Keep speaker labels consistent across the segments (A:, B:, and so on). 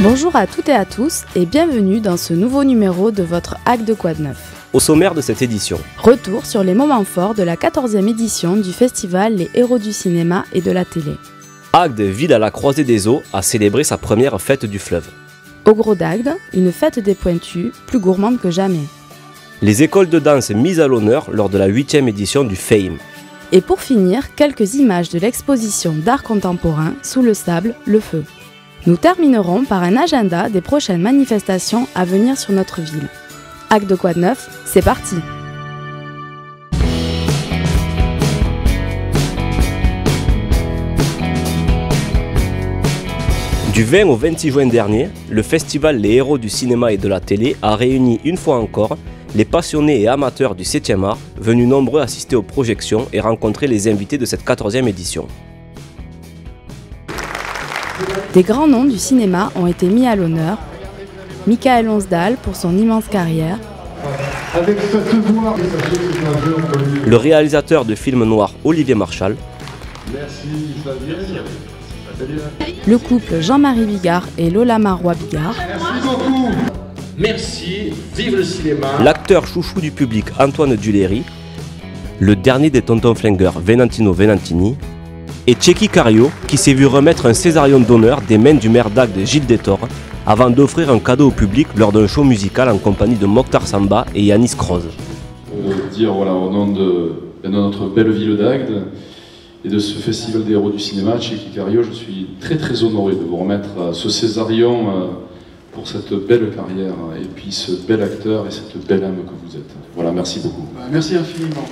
A: Bonjour à toutes et à tous et bienvenue dans ce nouveau numéro de votre Hack de Quoi de Neuf.
B: Au sommaire de cette édition,
A: retour sur les moments forts de la 14e édition du festival Les Héros du cinéma et de la télé.
B: Agde, ville à la croisée des eaux, a célébré sa première fête du fleuve.
A: Au Gros d'Agde, une fête des pointus, plus gourmande que jamais.
B: Les écoles de danse mises à l'honneur lors de la 8e édition du FAME.
A: Et pour finir, quelques images de l'exposition d'art contemporain Sous le sable, le feu. Nous terminerons par un agenda des prochaines manifestations à venir sur notre ville. Hack de Quoi de Neuf, c'est parti!
B: Du 20 au 26 juin dernier, le festival Les Héros du cinéma et de la télé a réuni une fois encore les passionnés et amateurs du 7e art, venus nombreux assister aux projections et rencontrer les invités de cette 14e édition.
A: Des grands noms du cinéma ont été mis à l'honneur. Michael Lonsdal pour son immense carrière.
B: Le réalisateur de films noirs Olivier Marchal.
A: Le couple Jean-Marie Bigard et Lola Marois Bigard.
C: Merci, vive le cinéma.
B: L'acteur chouchou du public Antoine Duléry. Le dernier des tontons flingueurs Venantino Venantini. Et Tchéky Cario, qui s'est vu remettre un césarion d'honneur des mains du maire d'Agde Gilles Détor, avant d'offrir un cadeau au public lors d'un show musical en compagnie de Mokhtar Samba et Yanis Kroz.
D: Dire voilà, au nom de notre belle ville d'Agde et de ce festival des héros du cinéma, Tchéky Cario, je suis très honoré de vous remettre ce césarion pour cette belle carrière et puis ce bel acteur et cette belle âme que vous êtes. Voilà, merci beaucoup.
E: Merci infiniment.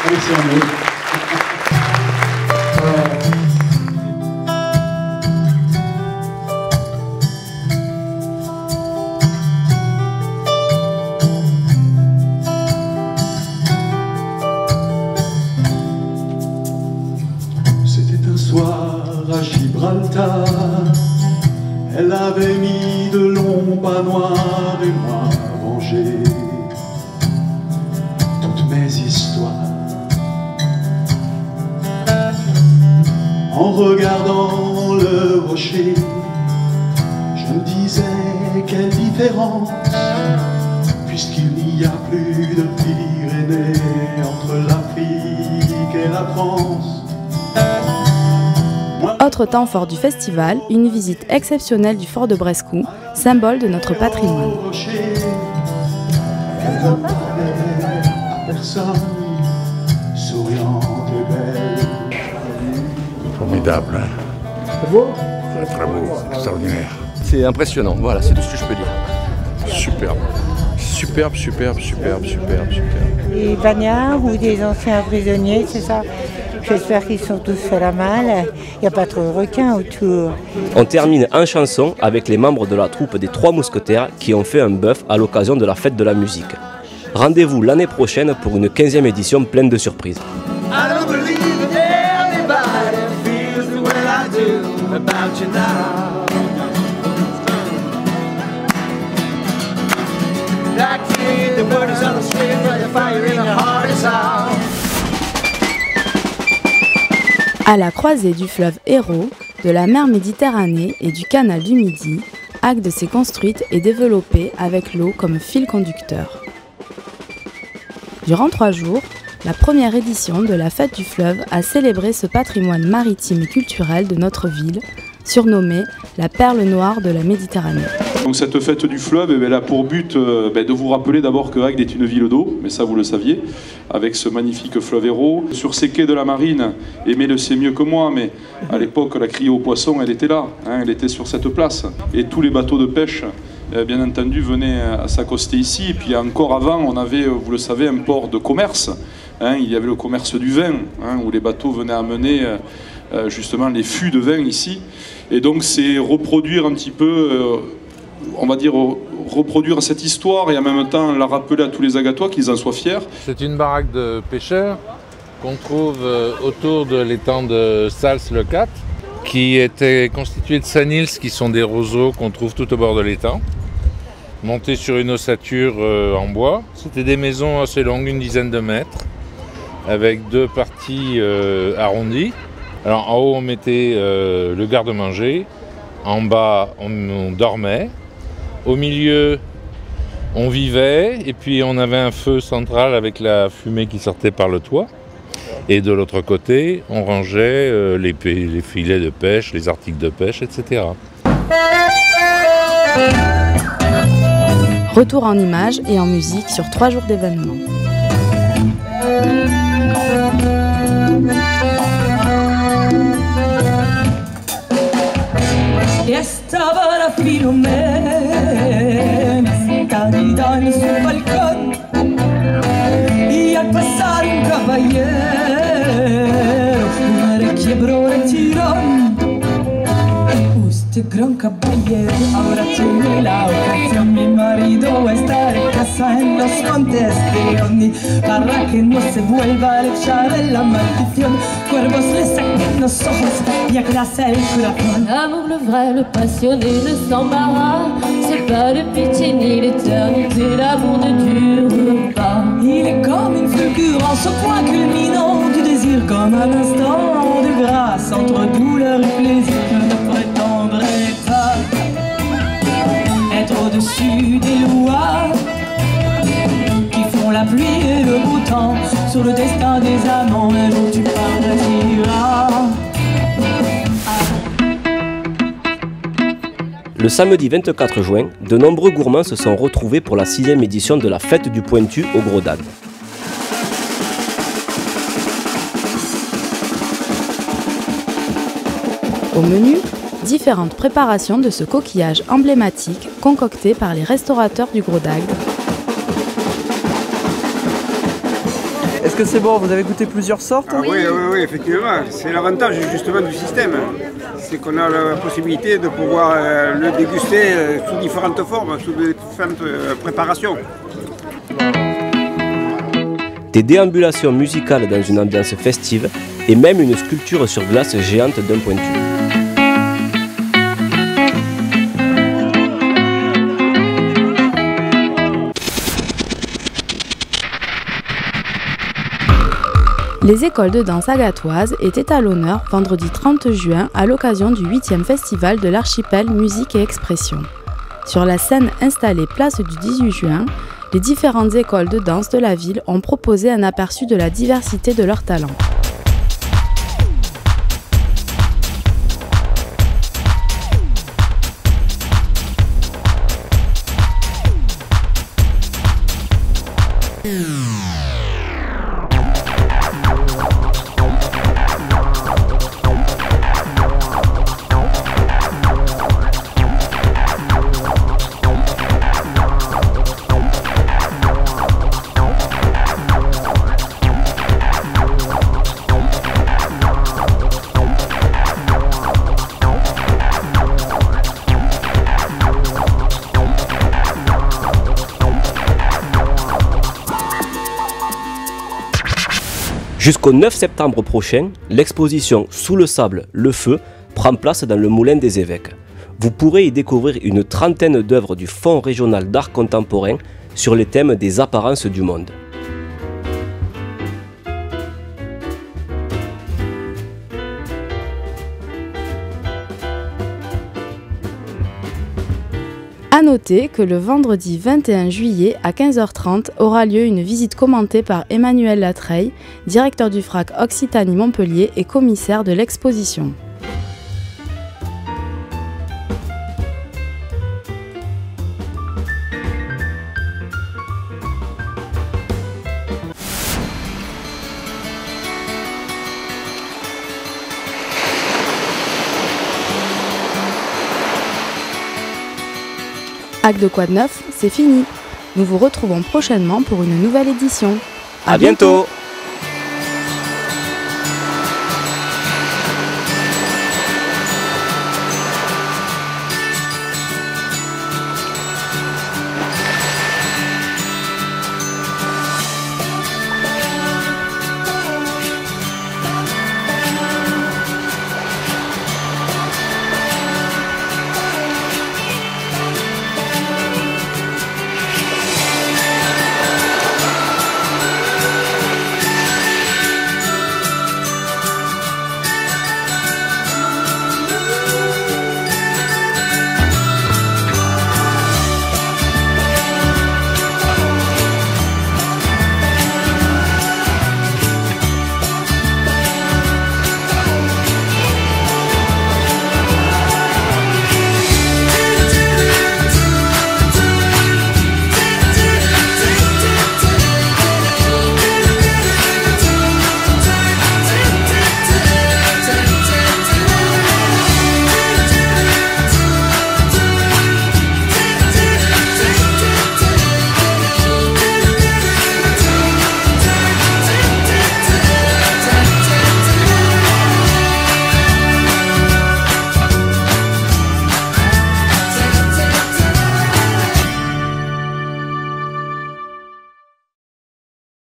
E: Merci à vous.
F: C'était un soir à Gibraltar. Elle avait mis de longs pas noirs et m'a rangé toutes mes histoires. En regardant le rocher, je me disais quelle différence, puisqu'il n'y a plus de Pyrénées entre l'Afrique et la France.
A: Autre temps fort du festival, une visite exceptionnelle du fort de Brescou, symbole de notre patrimoine.
F: Elle ne parlait à personne, souriante et belle.
G: Formidable, hein.
E: C'est beau?
G: Très beau, extraordinaire.
H: C'est impressionnant, voilà, c'est tout ce que je peux dire.
G: Superbe. Superbe.
I: Des bagnards ou des anciens prisonniers, c'est ça? J'espère qu'ils sont tous fait la malle. Il n'y a pas trop de requins autour.
B: On termine en chanson avec les membres de la troupe des Trois Mousquetaires qui ont fait un bœuf à l'occasion de la fête de la musique. Rendez-vous l'année prochaine pour une 15e édition pleine de surprises.
A: À la croisée du fleuve Hérault, de la mer Méditerranée et du canal du Midi, Agde s'est construite et développée avec l'eau comme fil conducteur. Durant 3 jours, la première édition de la Fête du Fleuve a célébré ce patrimoine maritime et culturel de notre ville, surnommée la perle noire de la Méditerranée.
D: Donc cette fête du fleuve, elle a pour but de vous rappeler d'abord que Agde est une ville d'eau, mais ça vous le saviez, avec ce magnifique fleuve Hérault. Sur ces quais de la marine, Aimé le sait mieux que moi, mais à l'époque la criée aux poissons, elle était là, hein, elle était sur cette place. Et tous les bateaux de pêche, bien entendu, venaient à s'accoster ici. Et puis encore avant, on avait, vous le savez, un port de commerce. Hein, il y avait le commerce du vin, hein, où les bateaux venaient amener justement les fûts de vin ici. Et donc c'est reproduire un petit peu, on va dire, reproduire cette histoire et en même temps la rappeler à tous les Agatois, qu'ils en soient fiers.
J: C'est une baraque de pêcheurs qu'on trouve autour de l'étang de Sals-le-Cat, qui était constitué de sanils, qui sont des roseaux qu'on trouve tout au bord de l'étang, montés sur une ossature en bois. C'était des maisons assez longues, une dizaine de mètres, avec 2 parties arrondies. Alors en haut on mettait le garde-manger, en bas on dormait, au milieu on vivait et puis on avait un feu central avec la fumée qui sortait par le toit. Et de l'autre côté on rangeait les filets de pêche, les articles de pêche, etc.
A: Retour en images et en musique sur 3 jours d'événements.
C: E estaba la Filomena candida en su balcón y al pasar un caballero le quebró el tirón. Usted gran caballero ahora tiene la ocasión, mi marido está en casa en los montes de Oni para que no se vuelva a echar en la maldición. Cuervos le saquen los ojos y aglacé el corazón.
K: L'amour, le vrai, le passionné, ne s'embarras. C'est pas de pitié ni l'éternité, l'amour ne dure pas.
C: Il est comme une fulgurance au point culminant du désir, comme un instant de grâce entre douleur et plaisir que ne prétendrait pas être au-dessus des lois qui font la pluie et le beau temps sur le destin des amants. Un jour tu partiras.
B: Le samedi 24 juin, de nombreux gourmands se sont retrouvés pour la 6e édition de la fête du Pointu au Gros d'Agde.
A: Au menu, différentes préparations de ce coquillage emblématique concocté par les restaurateurs du Gros d'Agde.
L: Est-ce que c'est bon? Vous avez goûté plusieurs sortes?
M: Oui, effectivement. C'est l'avantage justement du système. C'est qu'on a la possibilité de pouvoir le déguster sous différentes formes, sous différentes préparations.
B: Des déambulations musicales dans une ambiance festive et même une sculpture sur glace géante d'un pointu.
A: Les écoles de danse agatoises étaient à l'honneur vendredi 30 juin à l'occasion du 8e festival de l'archipel Musique et Expression. Sur la scène installée place du 18 juin, les différentes écoles de danse de la ville ont proposé un aperçu de la diversité de leurs talents.
B: Jusqu'au 9 septembre prochain, l'exposition Sous le sable, le feu prend place dans le Moulin des Évêques. Vous pourrez y découvrir une trentaine d'œuvres du Fonds régional d'art contemporain sur les thèmes des apparences du monde.
A: A noter que le vendredi 21 juillet à 15h30 aura lieu une visite commentée par Emmanuel Latreille, directeur du FRAC Occitanie-Montpellier et commissaire de l'exposition. Agde Quoi de neuf, c'est fini. Nous vous retrouvons prochainement pour une nouvelle édition.
B: À bientôt.